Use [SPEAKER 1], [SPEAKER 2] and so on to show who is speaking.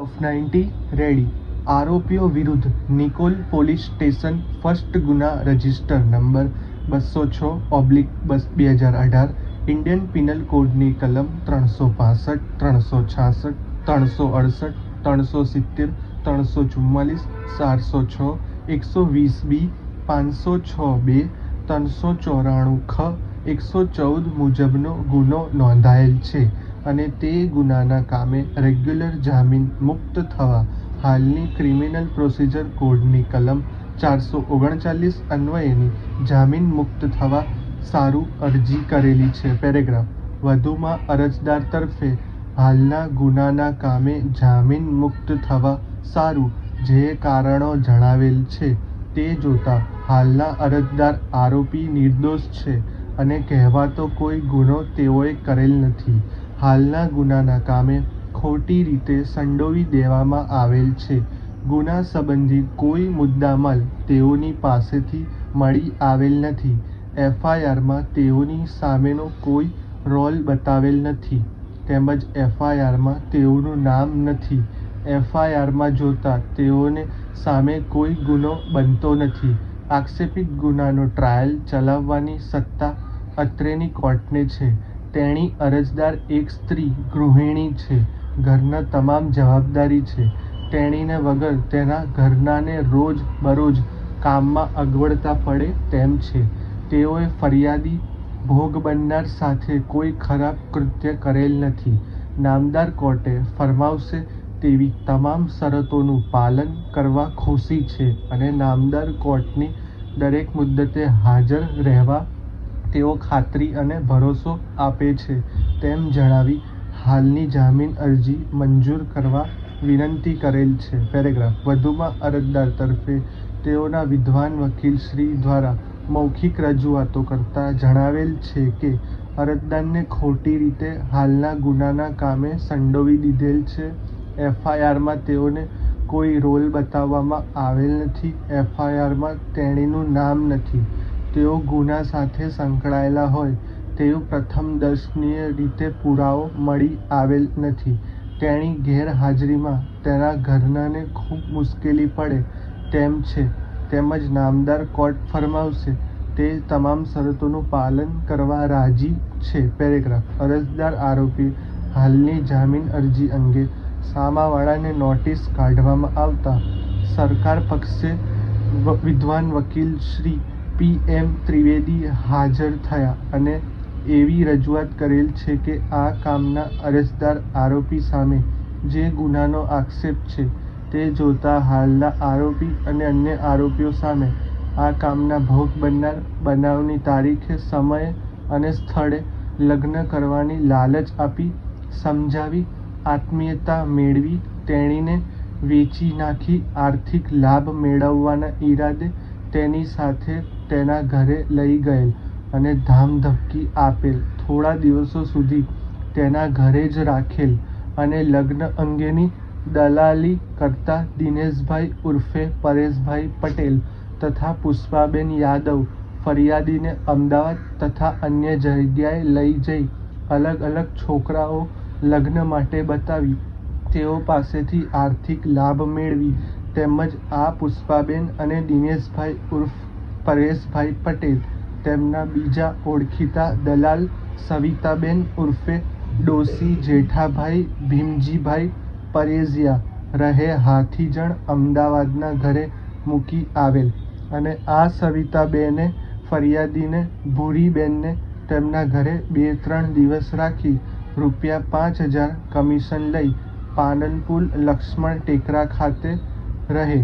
[SPEAKER 1] Of 90 ready. આરોપીઓ વિરુદ્ધ Nikol police station first ગુના રજિસ્ટર નંબર 206/2018 ઇન્ડિયન પિનલ કોડની કલમ 365, 366, 368, 370, 344, 406, 120B, 506(2), 394(ખ), 114 મુજબનો ગુનો નોંધાયેલ છે અને તે ગુનાના કામે રેગ્યુલર જામીન મુક્ત થવા હાલની ક્રિમિનલ પ્રોસિજર કોડની કલમ 439 અન્વયેની જામીન મુક્ત થવા સારું અરજી કરેલી છે. પેરેગ્રાફ. વધુમાં અરજદાર તરફે હાલના ગુનાના કામે જામીન મુક્ત થવા સારું જે કારણો જણાવેલ છે તે જોતા હાલના અરજદાર આરોપી નિર્દોષ છે અને કહેવાતો કોઈ ગુનો તેઓએ કરેલ નથી. હાલના ગુનાના કામે ખોટી રીતે સંડોવી દેવામાં આવેલ છે. ગુના સંબંધી કોઈ મુદ્દામાલ તેઓની પાસેથી મળી આવેલ નથી. એફઆઈઆરમાં તેઓની સામેનો કોઈ રોલ બતાવેલ નથી તેમજ એફઆઈઆરમાં તેઓનું નામ નથી. એફઆઈઆરમાં જોતા તેઓને સામે કોઈ ગુનો બનતો નથી. આક્ષેપિત ગુનાનો ટ્રાયલ ચલાવવાની સત્તા અત્રેની કોર્ટને છે. તેણી અરજદાર એક સ્ત્રી ગૃહિણી છે. ઘરના તમામ જવાબદારી છે. તેણીને વગર તેના ઘરનાને રોજ બરોજ કામમાં અગવડતા પડે તેમ છે. તેઓએ ફરિયાદી ભોગ બનનાર સાથે કોઈ ખરાબ કૃત્ય કરેલ નથી. નામદાર કોર્ટે ફરમાવશે તેવી તમામ શરતોનું પાલન કરવા ખુશી છે અને નામદાર કોર્ટની દરેક મુદ્દતે હાજર રહેવા તેઓ ખાતરી અને ભરોસો આપે છે તેમ જણાવી હાલની જામીન અરજી મંજૂર કરવા વિનંતી કરેલ છે. પેરેગ્રાફ. વધુમાં અરજદાર તરફે તેઓના વિદ્વાન વકીલ શ્રી દ્વારા મૌખિક રજૂઆતો કરતા જણાવેલ છે કે અરજદારને ખોટી રીતે હાલના ગુનાના કામે સંડોવી દીધેલ છે. એફઆઈઆરમાં તેઓને કોઈ રોલ બતાવવામાં આવેલ નથી. એફઆઈઆરમાં તેણીનું નામ નથી. તેઓ ગુના સાથે સંકળાયેલા હોય તેવું પ્રથમદર્શનીય રીતે પુરાવો મળી આવેલ નથી. તેણી ગેરહાજરીમાં તેના ઘરનાને ખૂબ મુશ્કેલી પડે તેમ છે તેમજ નામદાર કોર્ટ ફરમાવશે તે તમામ શરતોનું પાલન કરવા રાજી છે. પેરેગ્રાફ. અરજદાર આરોપી હાલની જામીન અરજી અંગે સામાવાળાને નોટિસ કાઢવામાં આવતા સરકાર પક્ષે વિદ્વાન વકીલ શ્રી પી.એમ. ત્રિવેદી હાજર થયા અને એવી રજૂઆત કરેલ છે કે આ કામના અરજદાર આરોપી સામે જે ગુનાનો આક્ષેપ છે તે જોતા હાલના આરોપી અને અન્ય આરોપીઓ સામે આ કામના ભોગ બનનાર બનાવની તારીખે, સમયે અને સ્થળે લગ્ન કરવાની લાલચ આપી, સમજાવી, આત્મીયતા મેળવી, તેણીને વેચી નાખી આર્થિક લાભ મેળવવાના ઈરાદે તેની સાથે તેના ઘરે લઈ ગયેલ અને ધામધમકી આપેલ, થોડા દિવસો સુધી તેના ઘરે જ રાખેલ અને લગ્ન અંગેની દલાલી કરતા દિનેશભાઈ ઉર્ફે પરેશભાઈ પટેલ તથા પુષ્પાબેન યાદવ ફરિયાદીને અમદાવાદ તથા અન્ય જગ્યાએ લઈ જઈ અલગ અલગ છોકરાઓ લગ્ન માટે બતાવી તેઓ પાસેથી આર્થિક લાભ મેળવી તેમજ આ પુષ્પાબેન અને દિનેશભાઈ ઉર્ફ પરેશભાઈ પટેલ તેમના બીજા ઓળખીતા દલાલ સવિતાબેન ઉર્ફે ડોશી જેઠાભાઈ ભીમજીભાઈ પરેશિયા રહે હાથીજણ અમદાવાદના ઘરે મૂકી આવેલ અને આ સવિતાબેને ફરિયાદીને ભૂરીબેનને તેમના ઘરે 2-3 દિવસ રાખી રૂ. 5,000 કમિશન લઈ પાનનપુલ લક્ષ્મણ ટેકરા ખાતે રહે